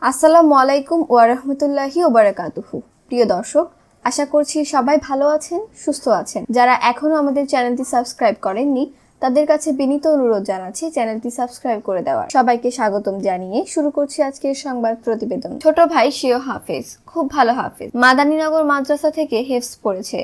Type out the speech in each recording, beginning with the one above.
আসসালামু আলাইকুম ওয়া রাহমাতুল্লাহি ওয়া বারাকাতুহু। প্রিয় দর্শক, আশা করছি সবাই ভালো আছেন, সুস্থ আছেন। যারা এখনো আমাদের চ্যানেলটি সাবস্ক্রাইব করেননি তাদের কাছে বিনীত অনুরোধ জানাচ্ছি চ্যানেলটি সাবস্ক্রাইব করে দেওয়ার। সবাইকে স্বাগতম জানিয়ে শুরু করছি আজকের সংবাদ প্রতিবেদন। ছোট ভাই সেও হাফেজ, খুব ভালো হাফেজ। মাদানীনগর মাদ্রাসা থেকে হেফজ পড়েছে।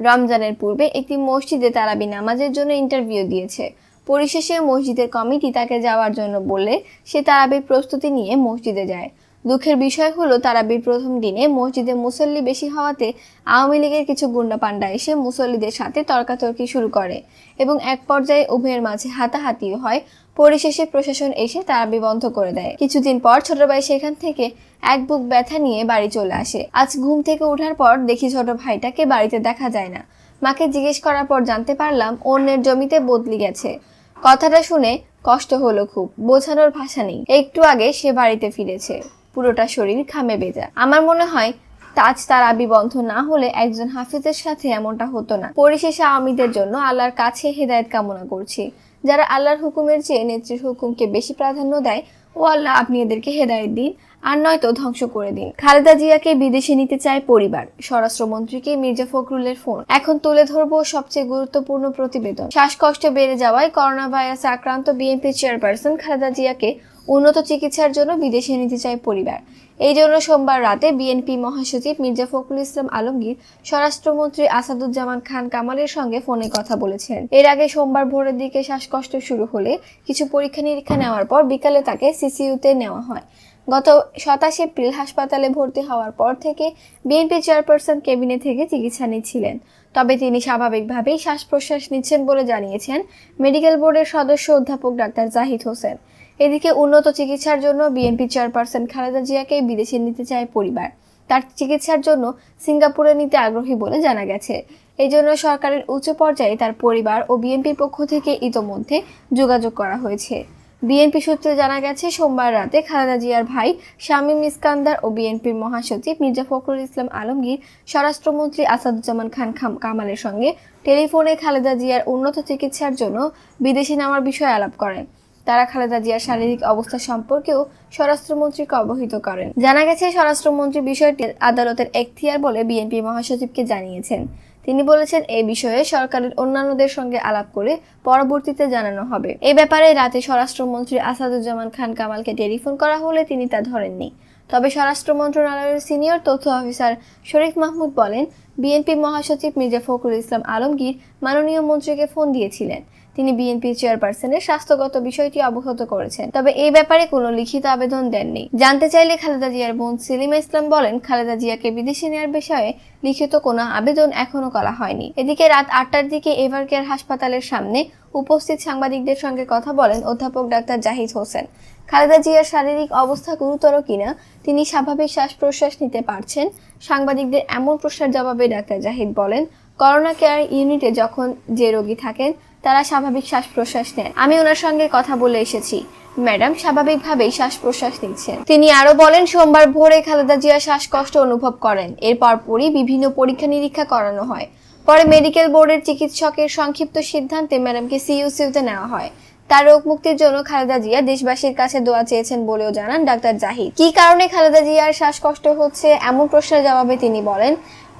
রমজানের পূর্বে একটি মসজিদে তারাবি নামাজের জন্য ইন্টারভিউ দিয়েছে। পরিশেষে মসজিদের কমিটি তাকে যাওয়ার জন্য বললে সে তারাবির প্রস্তুতি নিয়ে মসজিদে যায়। দুঃখের বিষয় হলো তারাবির প্রথম দিনে মসজিদে মুসল্লি বেশি হওয়াতে আওয়ামী লীগের কিছু গুন্ডা পান্ডা এসে মুসল্লিদের সাথে তর্কাতর্কি শুরু করে এবং এক পর্যায়ে উভয়ের মাঝে হাতাহাতিও হয়। পরিশেষে প্রশাসন এসে তারাবি বন্ধ করে দেয়। কিছুদিন পর ছোট ভাই সেখান থেকে এক বুক ব্যথা নিয়ে বাড়ি চলে আসে। আজ ঘুম থেকে ওঠার পর দেখি ছোট ভাইটাকে বাড়িতে দেখা যায় না। মাকে জিজ্ঞেস করার পর জানতে পারলাম অন্যের জমিতে বদলি গেছে। কথাটা শুনে কষ্ট হলো খুব, বোঝানোর ভাষা নেই। একটু আগে সে বাড়িতে ফিরেছে, পুরোটা শরীর ঘামে ভেজা। আমার মনে হয় তাজ তারাবি বন্ধ না হলে একজন হাফিজের সাথে এমনটা হতো না। পরিশেষে আওয়ামীদের জন্য আল্লাহর কাছে হেদায়েত কামনা করছি। যারা আল্লাহর হুকুমের চেয়ে নেত্রীর হুকুমকে বেশি প্রাধান্য দেয়, ও আল্লাহ আপনি এদেরকে হেদায়েত দিন, আর নয়তো ধ্বংস করে দিন। খালেদা জিয়াকে বিদেশে নিতে চায় পরিবার, স্বরাষ্ট্রমন্ত্রীকে মির্জা ফখরুলের ফোন। এখন তুলে ধরবো সবচেয়ে গুরুত্বপূর্ণ প্রতিবেদন। শ্বাসকষ্ট বেড়ে যাওয়ায় করোনা ভাইরাসে আক্রান্ত বিএনপি চেয়ারপারসন খালেদা জিয়াকে উন্নত চিকিৎসার জন্য বিদেশে নিতে চায় পরিবার। এই জন্য সোমবার রাতে বিএনপি মহাসচিব মির্জা ফখরুল ইসলাম আলমগীর স্বরাষ্ট্রমন্ত্রী আসাদুজ্জামান খান কামালের সঙ্গে ফোনে কথা বলেছেন। এর আগে সোমবার ভোরের দিকে শ্বাসকষ্ট শুরু হলে কিছু পরীক্ষা নিরীক্ষা নেওয়ার পর বিকালে তাকে সিসিইউতে নেওয়া হয়। গত 27 এপ্রিল হাসপাতালে ভর্তি হওয়ার পর থেকে বিএনপি চেয়ারপারসন কেবিনে থেকে চিকিৎসা নিচ্ছিলেন। তবে তিনি স্বাভাবিকভাবেই শ্বাস প্রশ্বাস নিচ্ছেন বলে জানিয়েছেন মেডিকেল বোর্ডের সদস্য অধ্যাপক ডাক্তার জাহিদ হোসেন। এদিকে উন্নত চিকিৎসার জন্য বিএনপি চেয়ারপারসন খালেদা জিয়াকে বিদেশে নিতে চায় পরিবার। তার চিকিৎসার জন্য সিঙ্গাপুরে নিতে আগ্রহী বলে জানা গেছে। এই জন্য সরকারের উচ্চ পর্যায়ে তার পরিবার ও বিএনপির পক্ষ থেকে ইতোমধ্যে যোগাযোগ করা হয়েছে। বিএনপি সূত্রে জানা গেছে সোমবার রাতে খালেদা জিয়ার ভাই শামীম ইস্কান্দার ও বিএনপির মহাসচিব মির্জা ফখরুল ইসলাম আলমগীর স্বরাষ্ট্রমন্ত্রী আসাদুজ্জামান খান কামালের সঙ্গে টেলিফোনে খালেদা জিয়ার উন্নত চিকিৎসার জন্য বিদেশে নেওয়ার বিষয়ে আলাপ করেন। তারা খালেদা জিয়ার শারীরিক অবস্থা সম্পর্কেও স্বরাষ্ট্রমন্ত্রীকে অবহিত করেন। জানা গেছে স্বরাষ্ট্রমন্ত্রী বিষয়টি আদালতের এখতিয়ার বলে বিএনপি মহাসচিবকে জানিয়েছেন। তিনি বলেছেন এই বিষয়ে সরকারের অন্যান্যদের সঙ্গে আলাপ করে পরবর্তীতে জানানো হবে। এই ব্যাপারে রাতে স্বরাষ্ট্রমন্ত্রী আসাদুজ্জামান খান কামালকে টেলিফোন করা হলে তিনি তা ধরেননি। তবে স্বরাষ্ট্র মন্ত্রণালয়ের সিনিয়র তথ্য অফিসার শরীফ মাহমুদ বলেন, বিএনপি মহাসচিব মির্জা ফখরুল ইসলাম আলমগীর মাননীয় মন্ত্রীকে ফোন দিয়েছিলেন। তিনি বিএনপি চেয়ারপারসনের স্বাস্থ্যগত বিষয়টি অবগত করেছেন, তবে এই ব্যাপারে কোনো লিখিত আবেদন দেননি। জানতে চাইলে খালেদা জিয়ার বোন সেলিমা ইসলাম বলেন, খালেদা জিয়াকে বিদেশে নেওয়ার বিষয়ে লিখিত কোনো আবেদন এখনো করা হয়নি। এদিকে রাত 8টার দিকে এভারকেয়ার হাসপাতালের সামনে উপস্থিত সাংবাদিকদের সঙ্গে কথা বলেন অধ্যাপক ডাক্তার জাহিদ হোসেন। খালেদা জিয়ার শারীরিক অবস্থা গুরুতর কিনা, তিনি স্বাভাবিক শ্বাস প্রশ্বাস নিতে পারছেন, সাংবাদিকদের এমন প্রশ্নের জবাবে ডাক্তার জাহিদ বলেন, করোনা কেয়ার ইউনিটে যখন যে রোগী থাকেন তারা স্বাভাবিক শ্বাস প্রশ্বাস নেন। আমি ওনার সঙ্গে কথা বলে এসেছি, ম্যাডাম স্বাভাবিকভাবেই শ্বাস প্রশ্বাস নিচ্ছেন। তিনি আরো বলেন, সোমবার ভোরে খালেদা জিয়া শ্বাসকষ্ট অনুভব করেন। এরপর পরই বিভিন্ন পরীক্ষা নিরীক্ষা করানো হয়। পরে মেডিকেল বোর্ডের চিকিৎসকের সংক্ষিপ্ত সিদ্ধান্তে ম্যাডামকে সিইউসিউতে নেওয়া হয়। তার রোগ মুক্তির জন্য খালেদা জিয়া দেশবাসীর কাছে দোয়া চেয়েছেন বলেও জানান ডাক্তার জাহিদ। কি কারণে খালেদা জিয়ার শ্বাসকষ্ট হচ্ছে এমন প্রশ্নের জবাবে তিনি বলেন,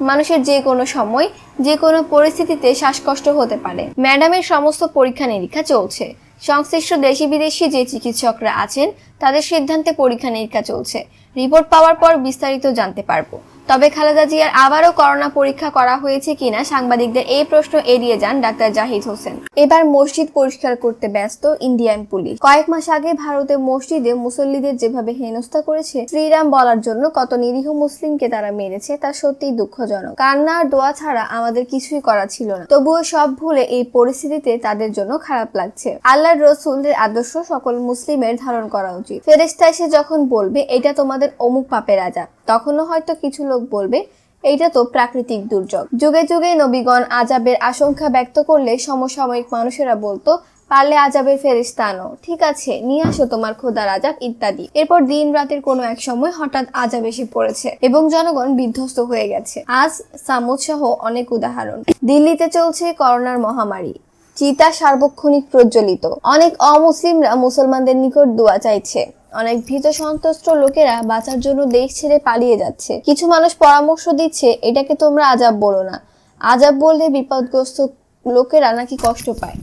মানুষের যে কোনো সময় যে কোনো পরিস্থিতিতে শ্বাসকষ্ট হতে পারে। ম্যাডামের সমস্ত পরীক্ষা নিরীক্ষা চলছে। সংশ্লিষ্ট দেশি বিদেশি যে চিকিৎসকরা আছেন তাদের সিদ্ধান্তে পরীক্ষা নিরীক্ষা চলছে। রিপোর্ট পাওয়ার পর বিস্তারিত জানতে পারবো। তবে খালেদা জিয়ার আবারও করোনা পরীক্ষা করা হয়েছে কিনা সাংবাদিকদের এই প্রশ্ন এড়িয়ে যান ডাক্তার জাহিদ হোসেন। এবার মসজিদ পরিষ্কার করতে ব্যস্ত ইন্ডিয়ান পুলিশ। কয়েক মাস আগে ভারতের মসজিদে মুসল্লিদের যেভাবে হেনস্থা করেছে, শ্রীরাম বলার জন্য কত নিরীহ মুসলিমকে তারা মেরেছে, তা সত্যিই দুঃখজনক। কান্না আর দোয়া ছাড়া আমাদের কিছুই করা ছিল না। তবুও সব ভুলে এই পরিস্থিতিতে তাদের জন্য খারাপ লাগছে। আল্লাহর রসুলের আদর্শ সকল মুসলিমের ধারণ করা উচিত। ফেরেশতা এসে যখন বলবে এটা তোমাদের অমুক পাপের আযাব, তখনও হয়তো কিছু লোক বলবে এইটা তো প্রাকৃতিক দুর্যোগ। যুগে যুগে নবীগণ আযাবের আশঙ্কা ব্যক্ত করলে সমসাময়িক মানুষেরা বলতো, পারলে আযাবের ফেরেশতা আনো, ঠিক আছে নিয়ে আসো তোমার খোদার আযাব ইত্যাদি। এরপর দিন রাতের কোনো এক সময় হঠাৎ আযাব এসে পড়েছে এবং জনগণ বিধ্বস্ত হয়ে গেছে। আজ সামুদ সহ অনেক উদাহরণ। দিল্লিতে চলছে করোনার মহামারী, চিতা সার্বক্ষণিক প্রজ্বলিত। অনেক অমুসলিমরা মুসলমানদের নিকট দোয়া চাইছে। অনেক ভীত সন্ত্রস্ত লোকেরা বাঁচার জন্য দেশ ছেড়ে পালিয়ে যাচ্ছে। কিছু মানুষ পরামর্শ দিচ্ছে এটাকে তোমরা আযাব বলো না, আযাব বললে বিপদগ্রস্ত লোকেরা নাকি কষ্ট পায়।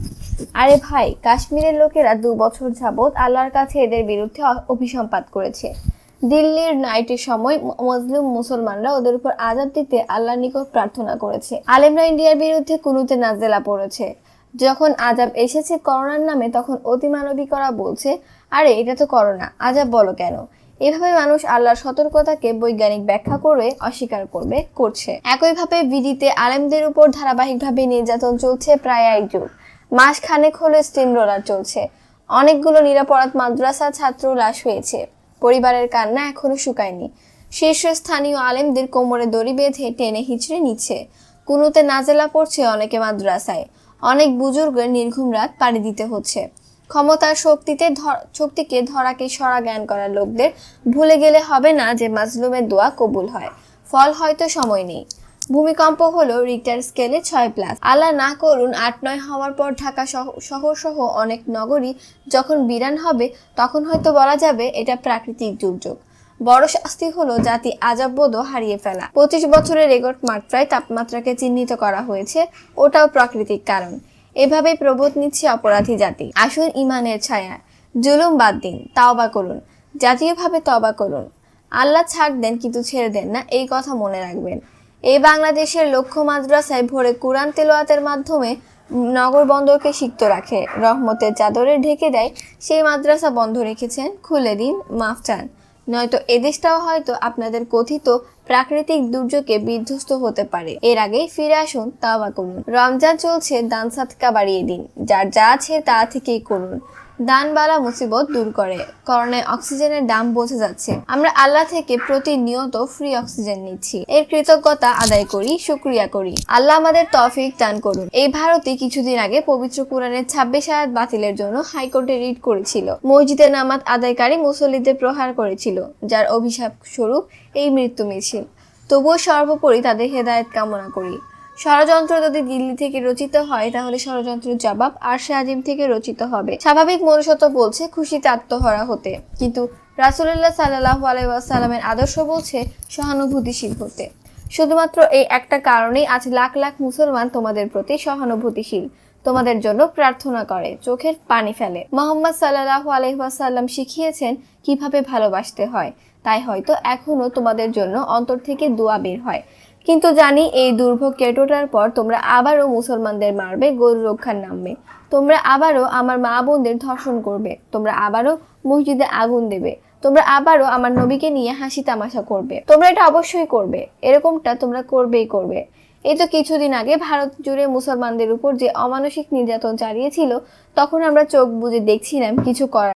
আরে ভাই, কাশ্মীরের লোকেরা 2 বছর যাবৎ আল্লাহর কাছে এদের বিরুদ্ধে অভিসম্পাত করেছে। দিল্লির নাইটের সময় মুসলিম মুসলমানরা ওদের উপর আযাব দিতে আল্লাহর নিকট প্রার্থনা করেছে। আলেমরা ইন্ডিয়ার বিরুদ্ধে কুনুতে নাজেলা পড়েছে। যখন আযাব এসেছে করোনার নামে, তখন অতিমানবিকরা বলছে আরে এটা তো করোনা, আযাব বলো কেন? এভাবে মানুষ আল্লাহর সতর্কতাকে বৈজ্ঞানিক ব্যাখ্যা করে অস্বীকার করছে। একইভাবে বিডিতে আলেমদের উপর ধারাবাহিকভাবে নির্যাতন চলছে প্রায় 1 যুগ। মাস খানেক হলো স্টিম রোলার চলছে। অনেকগুলো নিরপরাধ মাদ্রাসা ছাত্র লাশ হয়েছে। পরিবারের কান্না এখনো শুকায়নি। শীর্ষস্থানীয় আলেমদের কোমরে দড়ি বেঁধে টেনে হিচড়ে নিচ্ছে। কুনুতে নাজেলা পড়ছে অনেকে মাদ্রাসায়। অনেক বুজুর্গের নির্ঘুম রাত পাড়ি দিতে হচ্ছে। ক্ষমতার শক্তিকে ধরাকে সরা জ্ঞান করার লোকদের ভুলে গেলে হবে না যে মাজলুমের দোয়া কবুল হয়। ফল হয়তো সময় নেই। ভূমিকম্প হলো রিক্টার স্কেলে 6+। আল্লাহ না করুন 8-9 হওয়ার পর ঢাকা শহর সহ অনেক নগরী যখন বিরান হবে, তখন হয়তো বলা যাবে এটা প্রাকৃতিক দুর্যোগ। বড় শাস্তি হলো জাতি আযাববোধও হারিয়ে ফেলা। 25 বছরের রেকর্ড মাত্রায় তাপমাত্রাকে চিহ্নিত করা হয়েছে, ওটাও প্রাকৃতিক কারণ। এভাবেই প্রবোধ নিচ্ছে অপরাধী জাতি। আসুন ইমানের ছায়া, জুলুম বাদ দিন, তাওবা করুন, জাতীয়ভাবে তওবা করুন। আল্লাহ ছাড় দেন কিন্তু ছেড়ে দেন না, এই কথা মনে রাখবেন। এই বাংলাদেশের লক্ষ্য মাদ্রাসায় ভোরে কুরআন তেলাওয়াতের মাধ্যমে নগর বন্দরকে সিক্ত রাখে, রহমতের চাদরে ঢেকে দেয়। সেই মাদ্রাসা বন্ধ রেখেছেন, খুলে দিন, মাফ চান, নয়তো এদেশটাও হয়তো আপনাদের কথিত প্রাকৃতিক দুর্যোগে বিধ্বস্ত হতে পারে। এর আগে ফিরে আসুন, তাওবা করুন। রমজান চলছে, দান সাদকা বাড়িয়ে দিন, যার যা আছে তা থেকেই করুন। দান বালা মুসিবত দূর করে। করোনায় অক্সিজেনের দাম বোঝা যাচ্ছে। আমরা আল্লাহ থেকে প্রতিনিয়ত ফ্রি অক্সিজেন নিচ্ছি। এর কৃতজ্ঞতা আদায় করি, শুকরিয়া করি। আল্লাহ আমাদের তৌফিক দান করুন। এই ভারতে কিছুদিন আগে পবিত্র কোরআনের 26 আয়াত বাতিলের জন্য হাইকোর্টে রিট করেছিল। মসজিদে নামাজ আদায়কারী মুসল্লিদের প্রহার করেছিল, যার অভিশাপ স্বরূপ এই মৃত্যু মিছিল। তবুও সর্বোপরি তাদের হেদায়েত কামনা করি। ষড়যন্ত্র যদি দিল্লি থেকে রচিত হয়, তাহলে ষড়যন্ত্রের জবাব আরশে আজিম থেকে রচিত হবে। স্বাভাবিক মনুষ্যত্ব বলছে খুশিতে আত্মহারা হতে, কিন্তু রাসূলুল্লাহ সাল্লাল্লাহু আলাইহি ওয়াসাল্লামের আদর্শ বলছে সহানুভূতিশীল হতে। শুধুমাত্র এই একটা কারণেই আজ লাখ লাখ মুসলমান তোমাদের প্রতি সহানুভূতিশীল, তোমাদের জন্য প্রার্থনা করে, চোখের পানি ফেলে। মুহাম্মদ সাল্লাল্লাহু আলাইহি ওয়াসাল্লাম শিখিয়েছেন কিভাবে ভালোবাসতে হয়, তাই হয়তো এখনো তোমাদের জন্য অন্তর থেকে দোয়া বের হয়। কিন্তু জানি এই দুর্ভোগ কেটোটার পর তোমরা আবারও মুসলমানদের মারবে, গরু রক্ষার নামবে। তোমরা আবারও আমার মা বোনদের ধর্ষণ করবে। তোমরা আবারও মসজিদে আগুন দেবে। তোমরা আবারও আমার নবীকে নিয়ে হাসি তামাশা করবে। তোমরা এটা অবশ্যই করবে, এরকমটা তোমরা করবেই করবে। এই তো কিছুদিন আগে ভারত জুড়ে মুসলমানদের উপর যে অমানসিক নির্যাতন চালিয়েছিল, তখন আমরা চোখ বুজে দেখছিলাম, কিছু করার